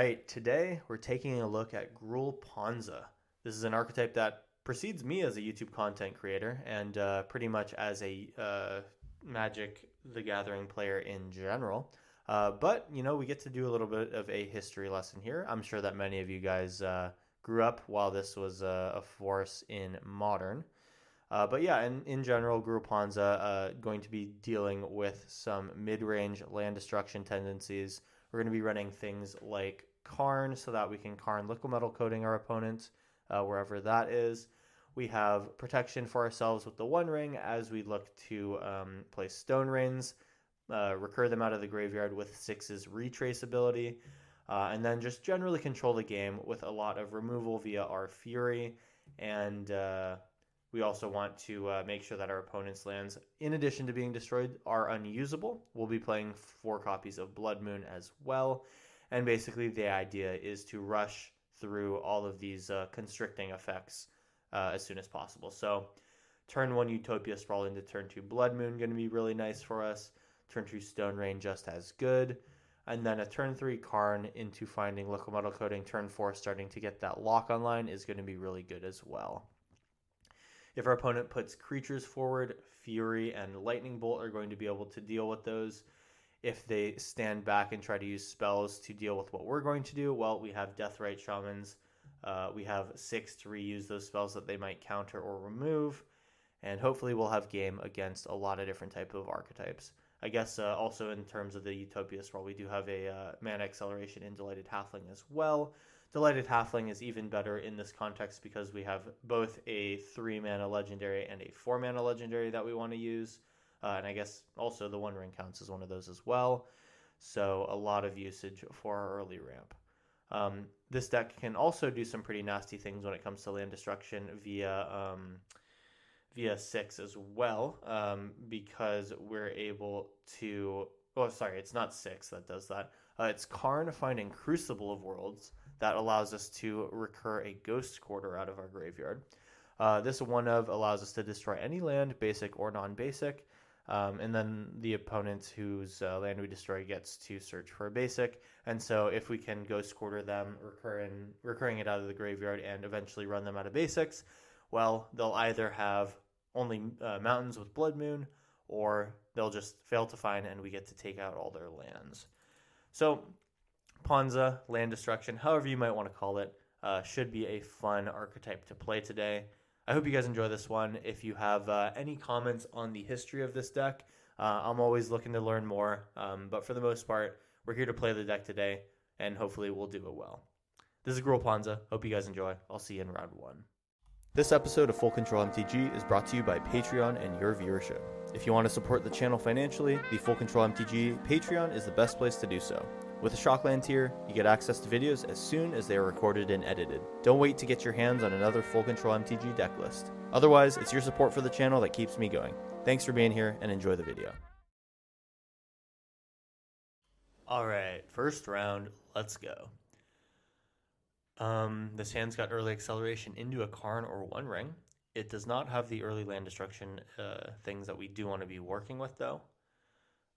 right, today we're taking a look at Gruul Ponza. This is an archetype that precedes me as a YouTube content creator and pretty much as a Magic the Gathering player in general. But, you know, we get to do a little bit of a history lesson here. I'm sure that many of you guys grew up while this was a force in Modern. But yeah, in general, Gruul Ponza going to be dealing with some mid-range land destruction tendencies. We're going to be running things like Karn so that we can Karn liquid metal coating our opponent wherever that is. We have protection for ourselves with the One Ring as we look to play Stone Rains, recur them out of the graveyard with 6's retraceability, and then just generally control the game with a lot of removal via our Fury. And we also want to make sure that our opponent's lands, in addition to being destroyed, are unusable. We'll be playing 4 copies of Blood Moon as well. And basically the idea is to rush through all of these constricting effects as soon as possible. So turn 1 Utopia Sprawl into turn 2 Blood Moon going to be really nice for us. Turn 2 Stone Rain just as good. And then a turn 3 Karn into finding liquid metal coating. Turn 4 starting to get that lock online is going to be really good as well. If our opponent puts creatures forward, Fury and Lightning Bolt are going to be able to deal with those. If they stand back and try to use spells to deal with what we're going to do, well, we have Deathrite Shamans. We have 6 to reuse those spells that they might counter or remove. And hopefully we'll have game against a lot of different type of archetypes. I guess also in terms of the Utopia Sprawl, we do have a Mana Acceleration in Delighted Halfling as well. Delighted Halfling is even better in this context because we have both a 3-mana legendary and a 4-mana legendary that we want to use. And I guess also the One Ring counts as one of those as well. So a lot of usage for our early ramp. This deck can also do some pretty nasty things when it comes to land destruction via 6 as well, because we're able to... Oh, sorry, it's not 6 that does that. It's Karn finding Crucible of Worlds that allows us to recur a Ghost Quarter out of our graveyard. This one of allows us to destroy any land, basic or non-basic, and then the opponent whose land we destroy gets to search for a basic. And so if we can Ghost Quarter them, recurring it out of the graveyard, and eventually run them out of basics, well, they'll either have only mountains with Blood Moon, or they'll just fail to find and we get to take out all their lands. So Ponza, land destruction, however you might want to call it, should be a fun archetype to play today. I hope you guys enjoy this one. If you have any comments on the history of this deck, I'm always looking to learn more. But for the most part, we're here to play the deck today, and hopefully we'll do it well. This is Gruul Ponza. Hope you guys enjoy. I'll see you in round 1. This episode of Full Control MTG is brought to you by Patreon and your viewership. If you want to support the channel financially, the Full Control MTG Patreon is the best place to do so. With the Shockland tier, you get access to videos as soon as they are recorded and edited. Don't wait to get your hands on another Full Control MTG deck list. Otherwise, it's your support for the channel that keeps me going. Thanks for being here and enjoy the video. Alright, first round, let's go. This hand's got early acceleration into a Karn or One Ring. It does not have the early land destruction things that we do want to be working with, though.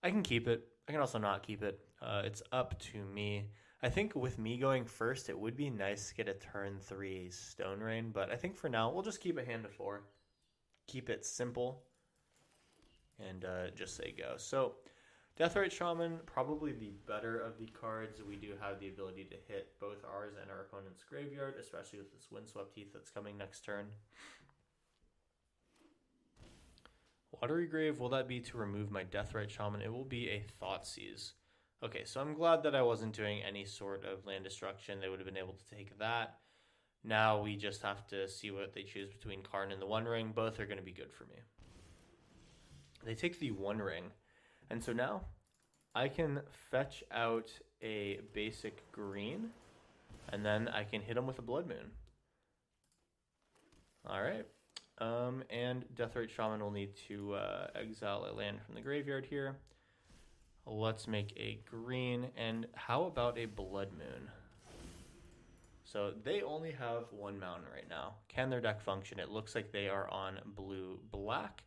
I can keep it. I can also not keep it. It's up to me. I think with me going first, it would be nice to get a turn 3 Stone Rain, but I think for now, we'll just keep a hand of 4. Keep it simple, and just say go. So, Deathrite Shaman, probably the better of the cards. We do have the ability to hit both ours and our opponent's graveyard, especially with this Windswept Heath that's coming next turn. Watery Grave, will that be to remove my Deathrite Shaman? It will be a Thoughtseize. Okay, so I'm glad that I wasn't doing any sort of land destruction. They would have been able to take that. Now we just have to see what they choose between Karn and the One Ring. Both are going to be good for me. They take the One Ring. And so now I can fetch out a basic green, and then I can hit them with a Blood Moon. All right. And Deathrite Shaman will need to exile a land from the graveyard here. Let's make a green, and how about a Blood Moon? So they only have 1 mountain right now. Can their deck function? It looks like they are on blue-black.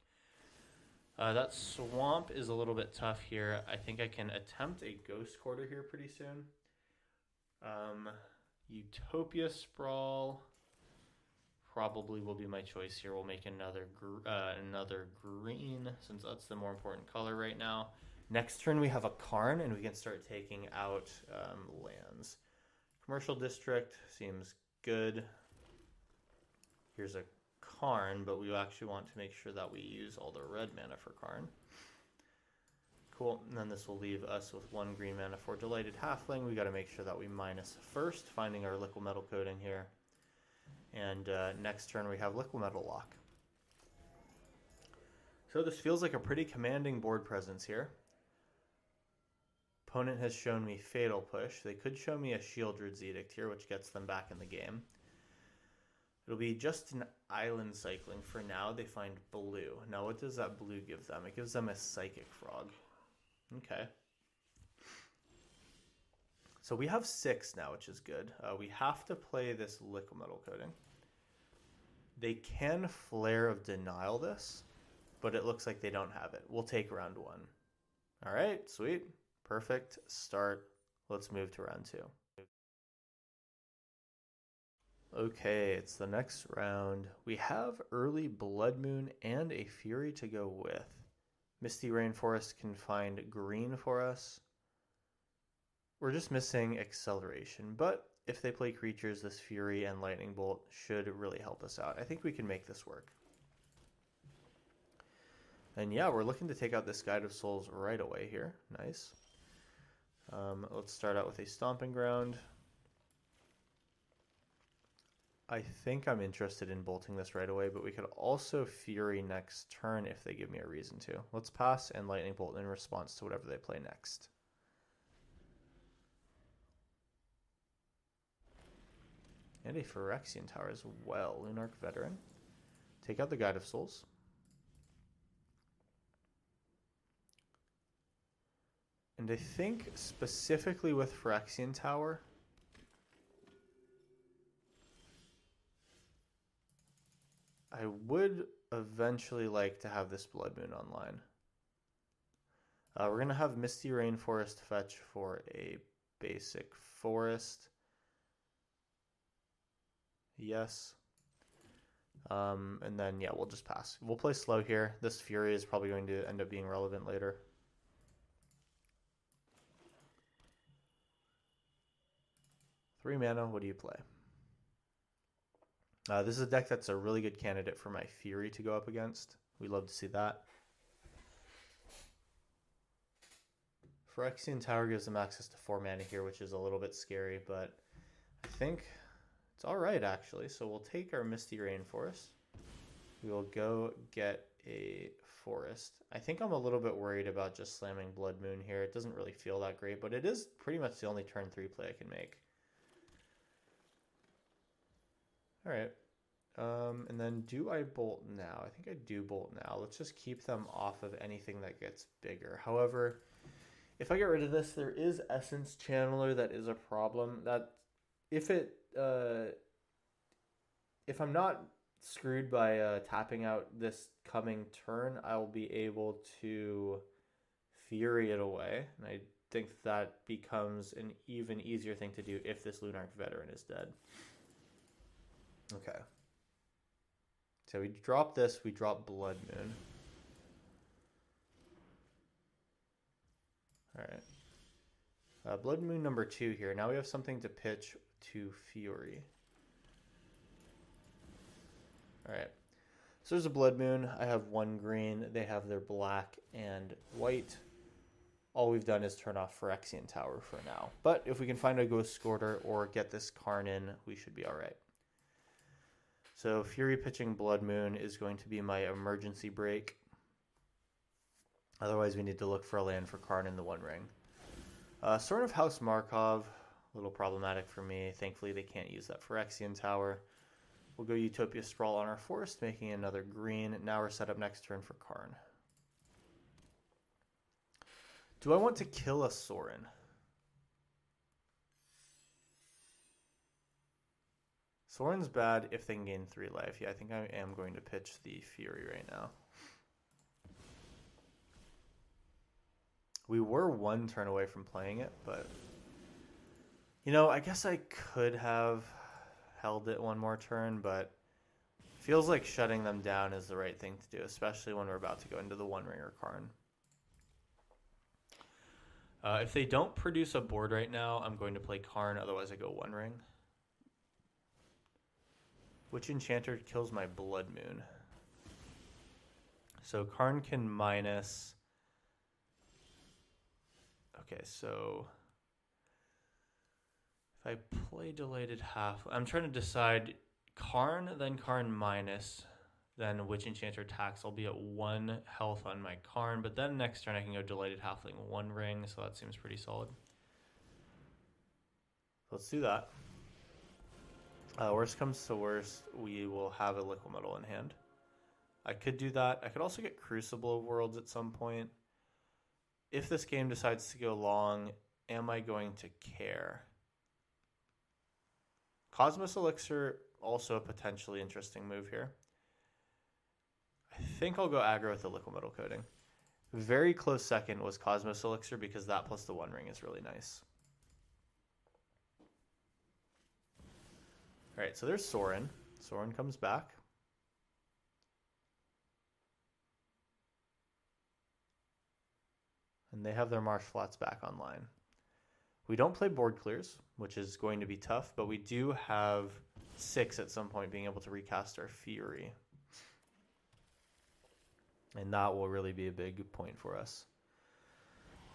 That swamp is a little bit tough here. I think I can attempt a Ghost Quarter here pretty soon. Utopia Sprawl probably will be my choice here. We'll make another green since that's the more important color right now. Next turn we have a Karn and we can start taking out lands. Commercial District seems good. Here's a Karn, but we actually want to make sure that we use all the red mana for Karn. Cool, and then this will leave us with 1 green mana for Delighted Halfling. We got to make sure that we minus first, finding our Liquid Metal Coating here. And next turn we have Liquid Metal Lock. So this feels like a pretty commanding board presence here. Opponent has shown me Fatal Push. They could show me a Shieldred's Edict here, which gets them back in the game. It'll be just an island cycling for now. They find blue. Now what does that blue give them? It gives them a Psychic Frog. Okay. So we have 6 now, which is good. We have to play this Liquid Metal Coating. They can Flare of Denial this, but it looks like they don't have it. We'll take round 1. All right, sweet. Perfect start. Let's move to round 2. Okay, it's the next round. We have early Blood Moon and a Fury to go with. Misty Rainforest can find green for us. We're just missing acceleration, but if they play creatures, this Fury and Lightning Bolt should really help us out. I think we can make this work. And yeah, we're looking to take out this Guide of Souls right away here. Nice. Let's start out with a Stomping Ground. I think I'm interested in bolting this right away, but we could also Fury next turn if they give me a reason to. Let's pass and Lightning Bolt in response to whatever they play next. And a Phyrexian Tower as well. Lunarch Veteran. Take out the Guide of Souls. And I think specifically with Phyrexian Tower, I would eventually like to have this Blood Moon online. We're going to have Misty Rainforest fetch for a basic forest. Yes. And then, yeah, we'll just pass. We'll play slow here. This Fury is probably going to end up being relevant later. Three mana, what do you play? This is a deck that's a really good candidate for my Fury to go up against. We love to see that. Phyrexian Tower gives them access to 4 mana here, which is a little bit scary, but I think it's all right, actually. So we'll take our Misty Rainforest. We will go get a forest. I think I'm a little bit worried about just slamming Blood Moon here. It doesn't really feel that great, but it is pretty much the only turn 3 play I can make. All right. And then do I bolt now? I think I do bolt now. Let's just keep them off of anything that gets bigger. However, if I get rid of this, there is Essence Channeler that is a problem. That if I'm not screwed by tapping out this coming turn, I'll be able to Fury it away. And I think that becomes an even easier thing to do if this Lunarch Veteran is dead. Okay. So we drop this, we drop Blood Moon. Alright. Blood Moon number 2 here. Now we have something to pitch to Fury. Alright. So there's a Blood Moon. I have 1 green. They have their black and white. All we've done is turn off Phyrexian Tower for now. But if we can find a Ghost Scorter or get this Karn in, we should be alright. So Fury pitching Blood Moon is going to be my emergency break. Otherwise, we need to look for a land for Karn in the One Ring. Sword of House Markov, a little problematic for me. Thankfully, they can't use that Phyrexian Tower. We'll go Utopia Sprawl on our forest, making another green. Now we're set up next turn for Karn. Do I want to kill a Sorin? Sorin's bad if they can gain 3 life. Yeah, I think I am going to pitch the Fury right now. We were 1 turn away from playing it, but You know, I guess I could have held it one more turn, but feels like shutting them down is the right thing to do, especially when we're about to go into the One Ringer Karn. If they don't produce a board right now, I'm going to play Karn, otherwise I go One Ring. Which Enchanter kills my Blood Moon? So Karn can minus... Okay, so... If I play Delighted Half... I'm trying to decide Karn, then Karn minus, then which Enchanter attacks. I'll be at 1 health on my Karn, but then next turn I can go Delighted Halfling One Ring, so that seems pretty solid. Let's do that. Worst comes to worst, we will have a Liquid Metal in hand. I could do that. I could also get Crucible of Worlds at some point. If this game decides to go long, am I going to care? Cosmos Elixir, also a potentially interesting move here. I think I'll go aggro with the Liquid Metal Coating. Very close second was Cosmos Elixir because that plus the One Ring is really nice. All right, so there's Sorin. Sorin comes back. And they have their Marsh Flats back online. We don't play board clears, which is going to be tough, but we do have 6 at some point being able to recast our Fury. And that will really be a big point for us.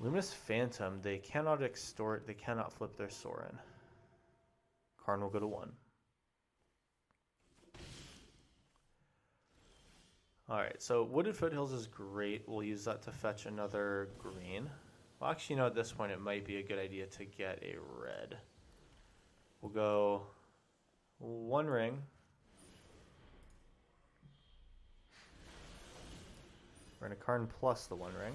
Luminous Phantom, they cannot extort, they cannot flip their Sorin. Karn will go to 1. Alright, so Wooded Foothills is great. We'll use that to fetch another green. Well, actually, you know, at this point, it might be a good idea to get a red. We'll go One Ring. We're going to Karn plus the One Ring.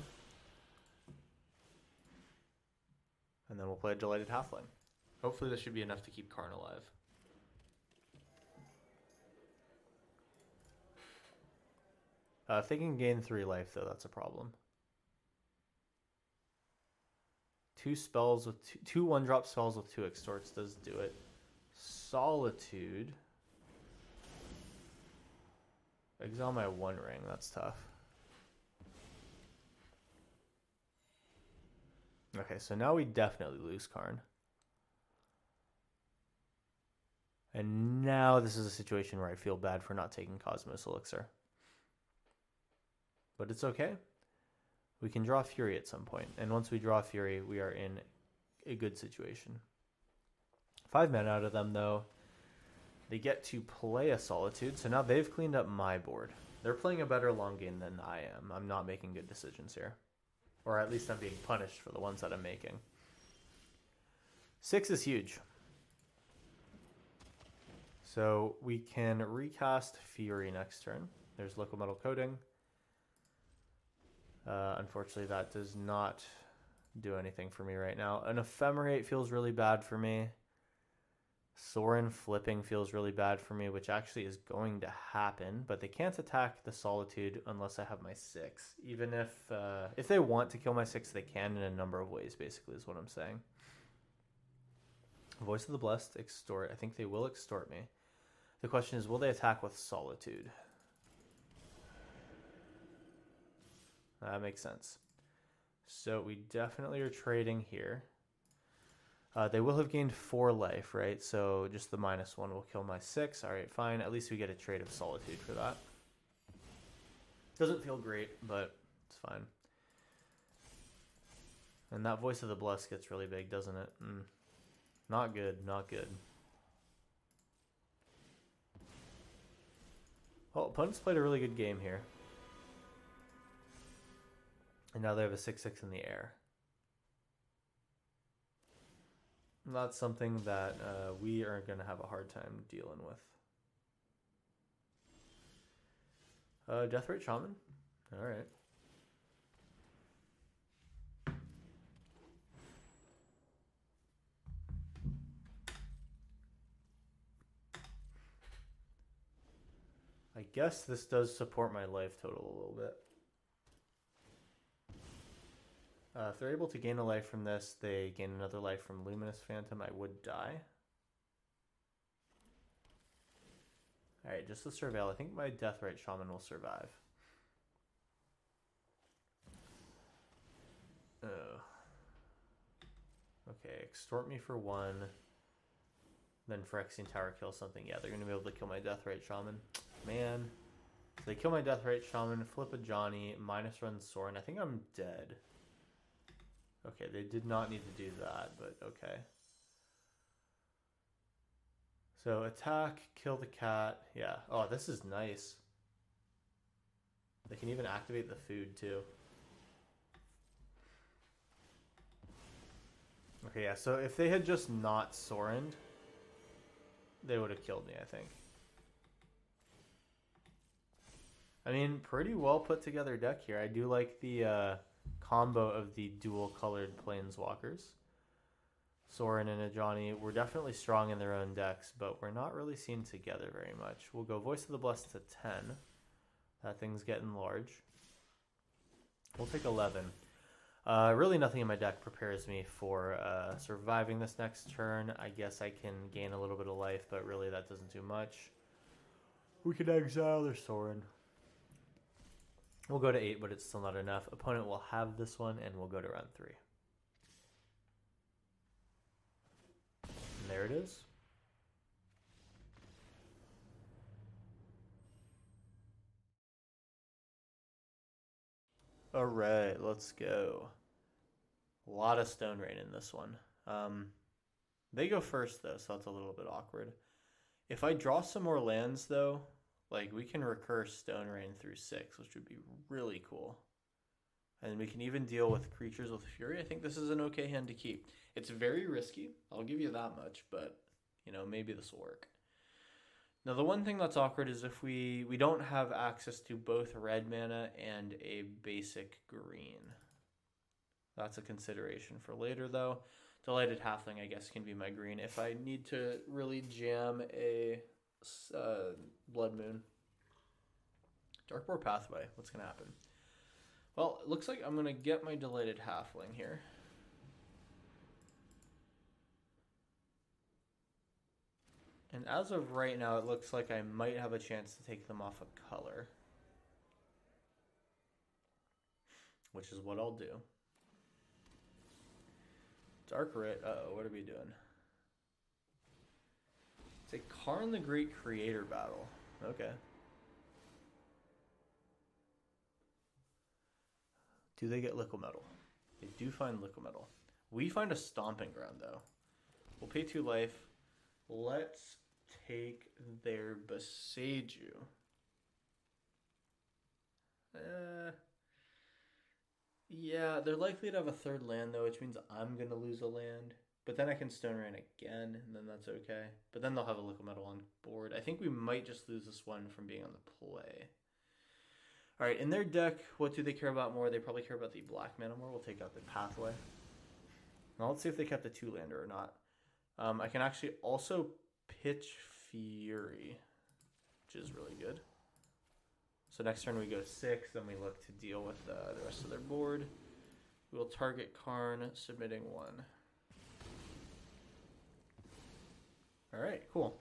And then we'll play a Delighted Halfling. Hopefully this should be enough to keep Karn alive. If they can gain 3 life, though, that's a problem. 2 spells with 2 1-drop spells with 2 extorts does do it. Solitude. Exile my One Ring, that's tough. Okay, so now we definitely lose Karn. And now this is a situation where I feel bad for not taking Cosmos Elixir. But it's okay. We can draw Fury at some point. And once we draw Fury, we are in a good situation. 5 mana out of them, though. They get to play a Solitude. So now they've cleaned up my board. They're playing a better long game than I am. I'm not making good decisions here. Or at least I'm being punished for the ones that I'm making. 6 is huge. So we can recast Fury next turn. There's Liquid Metal Coating. Unfortunately, that does not do anything for me right now. An Ephemerate feels really bad for me. Sorin flipping feels really bad for me, which actually is going to happen. But they can't attack the Solitude unless I have my 6. Even if they want to kill my 6, they can in a number of ways, basically, is what I'm saying. Voice of the Blessed, extort. I think they will extort me. The question is, will they attack with Solitude? That makes sense. So we definitely are trading here. They will have gained 4 life, right? So just the -1 will kill my 6. All right, fine. At least we get a trade of Solitude for that. Doesn't feel great, but it's fine. And that Voice of the Blessed gets really big, doesn't it? Not good, not good. Well, opponents played a really good game here. And now they have a 6/6 in the air. And that's something that we are going to have a hard time dealing with. Deathrite Shaman. All right. I guess this does support my life total a little bit. If they're able to gain a life from this, they gain another life from Luminous Phantom. I would die. Alright, just to surveil. I think my Deathrite Shaman will survive. Oh. Okay, extort me for 1. Then Phyrexian Tower kill something. Yeah, they're going to be able to kill my Deathrite Shaman. Man. So they kill my Deathrite Shaman, flip a Johnny, minus run Sorin. I think I'm dead. Okay, they did not need to do that, but okay. So attack, kill the cat. Yeah. Oh, this is nice. They can even activate the food too. Okay, yeah, so if they had just not Sorined, they would have killed me, I think. I mean, pretty well put together deck here. I do like the combo of the dual colored planeswalkers. Sorin and Ajani were definitely strong in their own decks, but we're not really seen together very much. We'll go Voice of the Blessed to 10. That thing's getting large. We'll take 11. Really nothing in my deck prepares me for surviving this next turn. I guess I can gain a little bit of life, but really that doesn't do much. We can exile their Sorin. We'll go to 8, but it's still not enough. Opponent will have this one, and we'll go to round 3. And there it is. All right, let's go. A lot of Stone Rain in this one. They go first, though, so that's a little bit awkward. If I draw some more lands, though, like we can recur Stone Rain through 6, which would be really cool. And we can even deal with creatures with Fury. I think this is an okay hand to keep. It's very risky, I'll give you that much, but, you know, maybe this will work. Now, the one thing that's awkward is if we don't have access to both red mana and a basic green. That's a consideration for later, though. Delighted Halfling, I guess, can be my green if I need to really jam a Blood Moon. Darkboard Pathway, what's going to happen? Well, it looks like I'm going to get my Delighted Halfling here. And as of right now, it looks like I might have a chance to take them off a color. Which is what I'll do. Dark Rit, uh-oh, what are we doing? It's a Karn the Great Creator battle. Okay. Do they get Liquid Metal? They do find Liquid Metal. We find a Stomping Ground, though. We'll pay 2 life. Let's take their Boseiju. Yeah, they're likely to have a 3rd land, though, which means I'm going to lose a land. But then I can Stone Rain again, and then that's okay. But then they'll have a Liquid Metal on board. I think we might just lose this one from being on the play. All right, in their deck, what do they care about more? They probably care about the black mana more. We'll take out the Pathway. Now let's see if they kept a 2-lander or not. I can actually also pitch Fury, which is really good. So next turn we go 6, then we look to deal with the rest of their board. We will target Karn, submitting 1. All right, cool.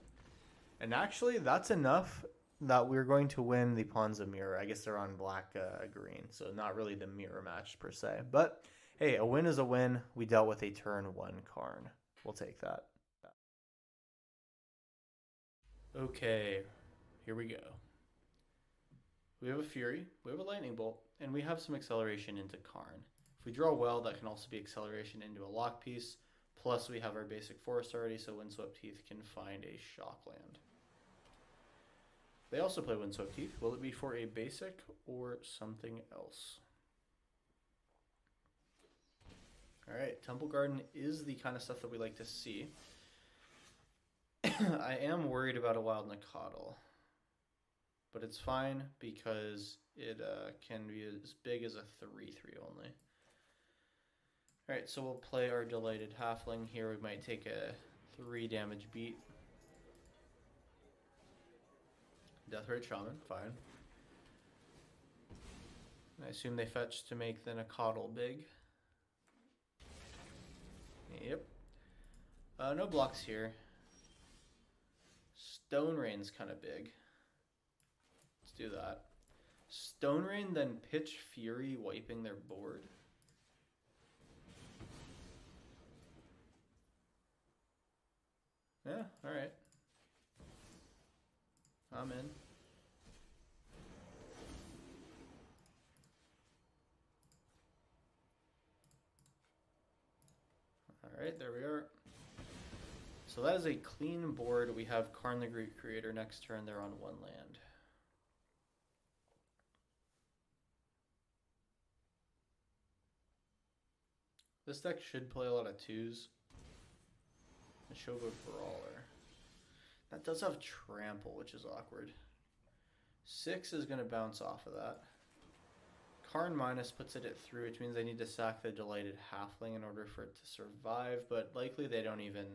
And actually, that's enough that we're going to win the Ponza mirror. I guess they're on black green, so not really the mirror match per se. But hey, a win is a win. We dealt with a turn 1 Karn. We'll take that. Okay, here we go. We have a Fury, we have a Lightning Bolt, and we have some acceleration into Karn. If we draw well, that can also be acceleration into a lock piece. Plus, we have our basic forest already, so Windswept Heath can find a Shockland. They also play Windswept Heath. Will it be for a basic or something else? All right, Temple Garden is the kind of stuff that we like to see. I am worried about a Wild Nacatl, but it's fine because it can be as big as a 3/3 only. All right, so we'll play our Delighted Halfling here. We might take a 3 damage beat. Deathrite Shaman, fine. I assume they fetch to make the Nacatl big. Yep. No blocks here. Stone Rain's kind of big. Let's do that. Stone Rain, then Pitch Fury, wiping their board. Yeah, alright. I'm in. Alright, there we are. So that is a clean board. We have Karn the Great Creator next turn. They're on 1 land. This deck should play a lot of 2s. Neshoba Brawler. That does have Trample, which is awkward. 6 is going to bounce off of that. Karn minus puts it at 3, which means I need to sack the Delighted Halfling in order for it to survive, but likely they don't even,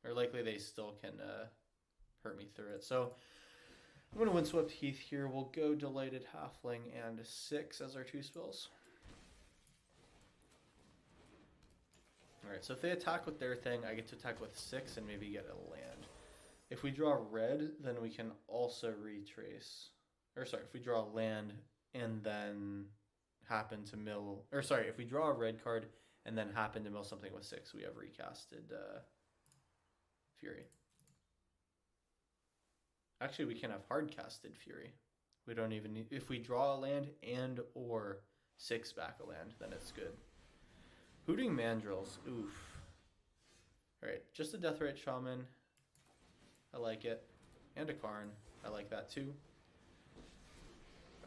or likely they still can hurt me through it. So I'm going to Windswept Heath here. We'll go Delighted Halfling and 6 as our 2 spells. Alright, so if they attack with their thing, I get to attack with 6 and maybe get a land. If we draw red, then we can also retrace. Or sorry, if we draw a land and then happen to mill... Or sorry, if we draw a red card and then happen to mill something with 6, we have recasted Fury. Actually, we can have hard-casted Fury. We don't even need... If we draw a land and or 6 back a land, then it's good. Hooting Mandrills, oof. Alright, just a Deathrite Shaman. I like it. And a Karn. I like that too.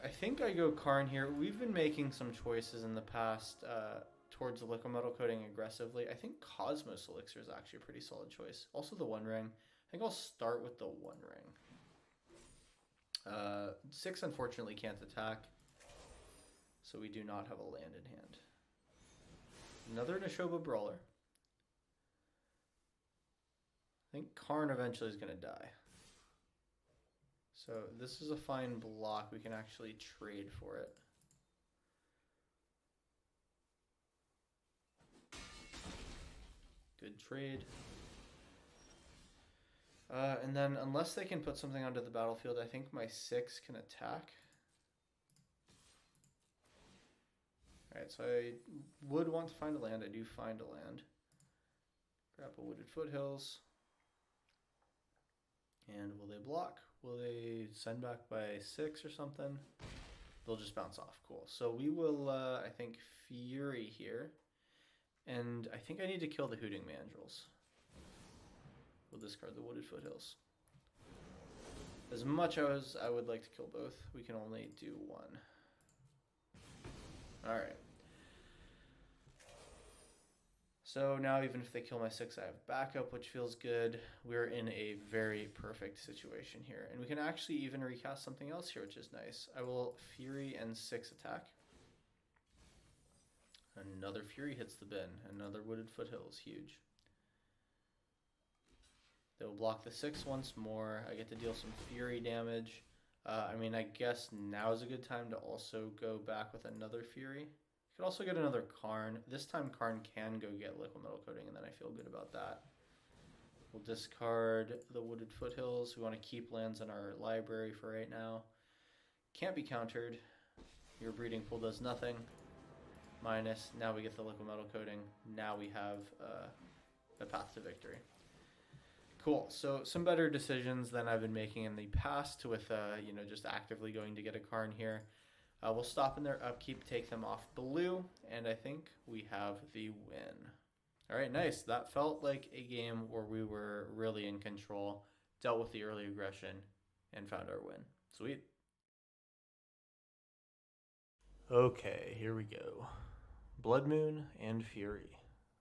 I think I go Karn here. We've been making some choices in the past towards the Liquid Metal Coating aggressively. I think Cosmos Elixir is actually a pretty solid choice. Also the One Ring. I think I'll start with the One Ring. 6 unfortunately can't attack. So we do not have a land in hand. Another Neshoba Brawler. I think Karn eventually is going to die. So this is a fine block. We can actually trade for it. Good trade. And then unless they can put something onto the battlefield, I think my 6 can attack. Alright, so I would want to find a land. I do find a land. Grab a Wooded Foothills. And will they block? Will they send back by 6 or something? They'll just bounce off. Cool. So we will, I think, Fury here. And I think I need to kill the Hooting Mandrills. We'll discard the Wooded Foothills. As much as I would like to kill both, we can only do 1. Alright. So now even if they kill my 6, I have backup, which feels good. We're in a very perfect situation here. And we can actually even recast something else here, which is nice. I will Fury and 6 attack. Another Fury hits the bin. Another Wooded Foothills, huge. They will block the 6 once more. I get to deal some Fury damage. I mean, I guess now is a good time to also go back with another Fury. You could also get another Karn. This time Karn can go get Liquid Metal Coating, and then I feel good about that. We'll discard the Wooded Foothills. We want to keep lands in our library for right now. Can't be countered. Your Breeding Pool does nothing. Minus. Now we get the Liquid Metal Coating. Now we have a path to victory. Cool. So some better decisions than I've been making in the past with, you know, just actively going to get a Karn here. We'll stop in their upkeep, take them off blue, and I think we have the win. All right, nice. That felt like a game where we were really in control, dealt with the early aggression, and found our win. Sweet. Okay, here we go. Blood Moon and Fury.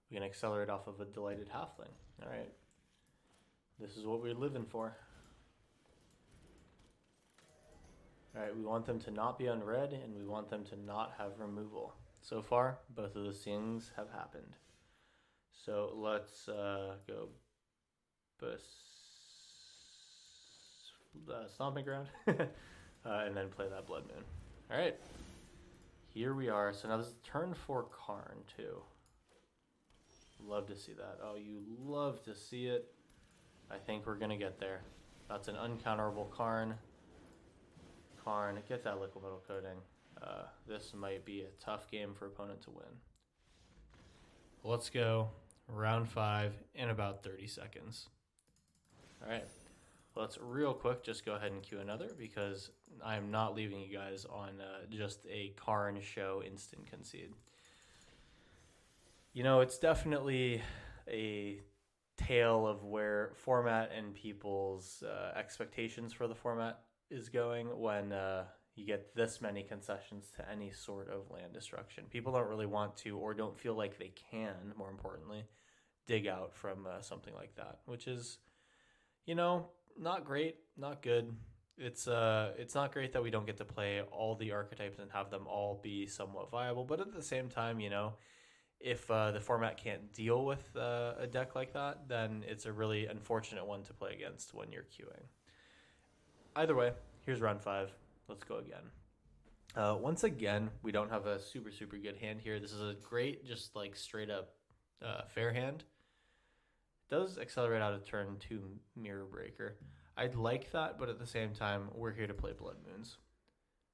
We can accelerate off of a Delighted Halfling. All right. This is what we're living for. Alright, we want them to not be on red, and we want them to not have removal. So far, both of those things have happened. So let's go Stomping Ground, and then play that Blood Moon. Alright, here we are. So now this is turn 4 Karn, too. Love to see that. Oh, you love to see it. I think we're going to get there. That's an uncounterable Karn. Karn, get that liquid metal coating. This might be a tough game for opponent to win. Let's go. Round 5 in about 30 seconds. All right. Let's real quick just go ahead and queue another because I'm not leaving you guys on just a Karn show instant concede. You know, it's definitely a tale of where format and people's expectations for the format is going when you get this many concessions to any sort of land destruction. People don't really want to or don't feel like they can, more importantly, dig out from something like that, which is, you know, not great, not good. It's not great that we don't get to play all the archetypes and have them all be somewhat viable, but at the same time, you know, if the format can't deal with a deck like that, then it's a really unfortunate one to play against when you're queuing. Either way, here's round 5. Let's go again. Once again, we don't have a super good hand here. This is a great, just like straight up fair hand. Does accelerate out of turn 2 Mirror Breaker. I'd like that, but at the same time, we're here to play Blood Moons,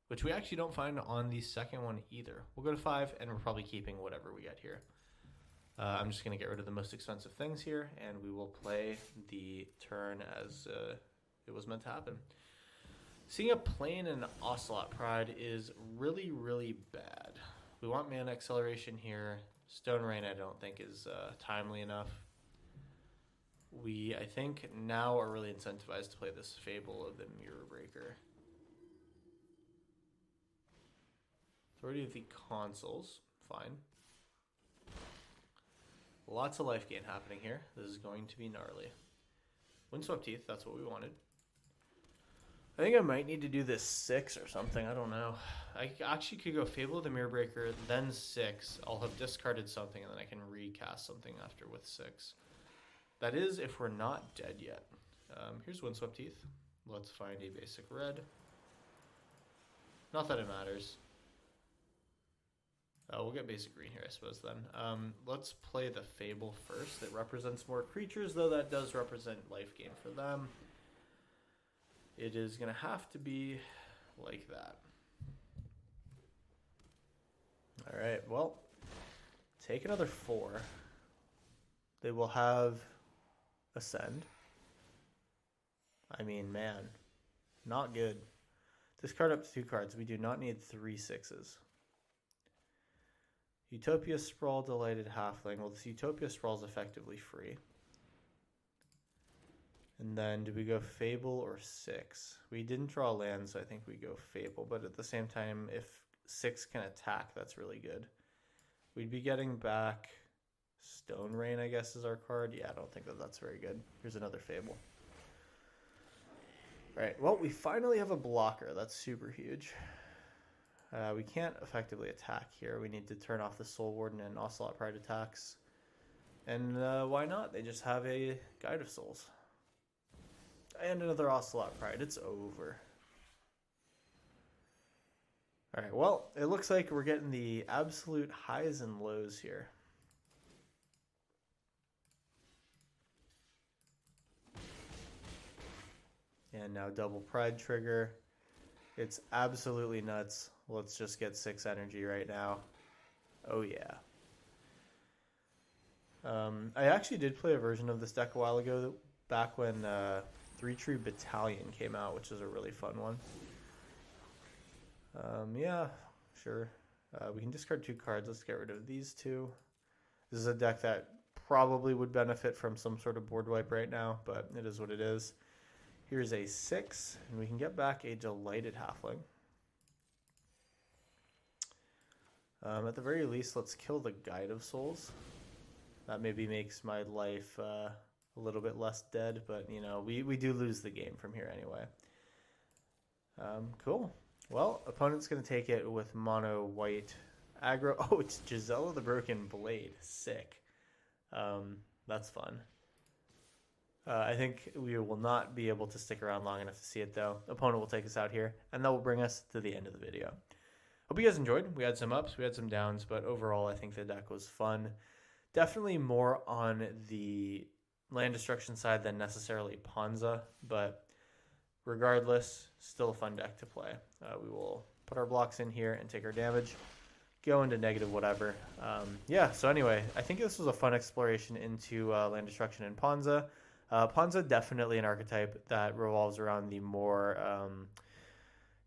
which we actually don't find on the second one either. We'll go to 5, and we're probably keeping whatever we get here. I'm just going to get rid of the most expensive things here, and we will play the turn as it was meant to happen. Seeing a Plane and Ocelot Pride is really bad. We want mana acceleration here. Stone Rain I don't think is timely enough. We, I think, now are really incentivized to play this Fable of the Mirror Breaker. Authority of the Consuls, fine. Lots of life gain happening here. This is going to be gnarly. Windswept Teeth, that's what we wanted. I think I might need to do this 6 or something, I don't know. I actually could go Fable of the Mirror Breaker, then 6. I'll have discarded something, and then I can recast something after with 6. That is if we're not dead yet. Here's Windswept Teeth. Let's find a basic red. Not that it matters. We'll get basic green here, I suppose, then. Let's play the Fable first. It represents more creatures, though that does represent life gain for them. It is going to have to be like that. All right, well, take another 4. They will have Ascend. I mean, man, not good. Discard up to 2 cards. We do not need 3 6s. Utopia Sprawl, Delighted Halfling. Well, this Utopia Sprawl is effectively free. And then do we go Fable or 6? We didn't draw land, so I think we go Fable. But at the same time, if 6 can attack, that's really good. We'd be getting back Stone Rain, I guess, is our card. Yeah, I don't think that that's very good. Here's another Fable. All right, well, we finally have a blocker. That's super huge. We can't effectively attack here. We need to turn off the Soul Warden and Ocelot Pride attacks. And why not? They just have a Guide of Souls. And another Ocelot Pride. It's over. All right, well, it looks like we're getting the absolute highs and lows here. And now double Pride trigger. It's absolutely nuts. Let's just get 6 energy right now. Oh, yeah. I actually did play a version of this deck a while ago, back when 3 Tree Battalion came out, which is a really fun one. Yeah, sure. We can discard 2 cards. Let's get rid of these 2. This is a deck that probably would benefit from some sort of board wipe right now, but it is what it is. Here's a 6, and we can get back a Delighted Halfling. At the very least, let's kill the Guide of Souls. That maybe makes my life a little bit less dead, but, you know, we do lose the game from here anyway. Cool. Well, opponent's going to take it with mono white aggro. Oh, it's Gisela the Broken Blade. Sick. That's fun. I think we will not be able to stick around long enough to see it, though. Opponent will take us out here, and that will bring us to the end of the video. Hope you guys enjoyed. We had some ups, we had some downs, but overall I think the deck was fun Definitely more on the land destruction side than necessarily Ponza, but regardless, still a fun deck to play. We will put our blocks in here and take our damage, go into negative whatever. Yeah, so anyway, I think this was a fun exploration into land destruction in Ponza. Ponza, definitely an archetype that revolves around the more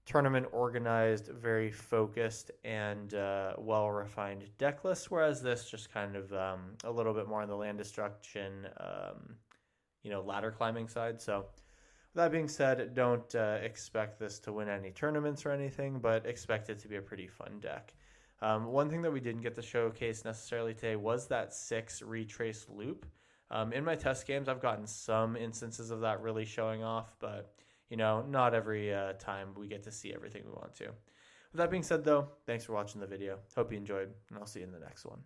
tournament organized, very focused, and well-refined deck list, whereas this just kind of a little bit more on the land destruction, ladder climbing side. So with that being said, don't expect this to win any tournaments or anything, but expect it to be a pretty fun deck. One thing that we didn't get to showcase necessarily today was that 6 retrace loop. In my test games, I've gotten some instances of that really showing off, but not every time we get to see everything we want to. With that being said, though, thanks for watching the video. Hope you enjoyed, and I'll see you in the next one.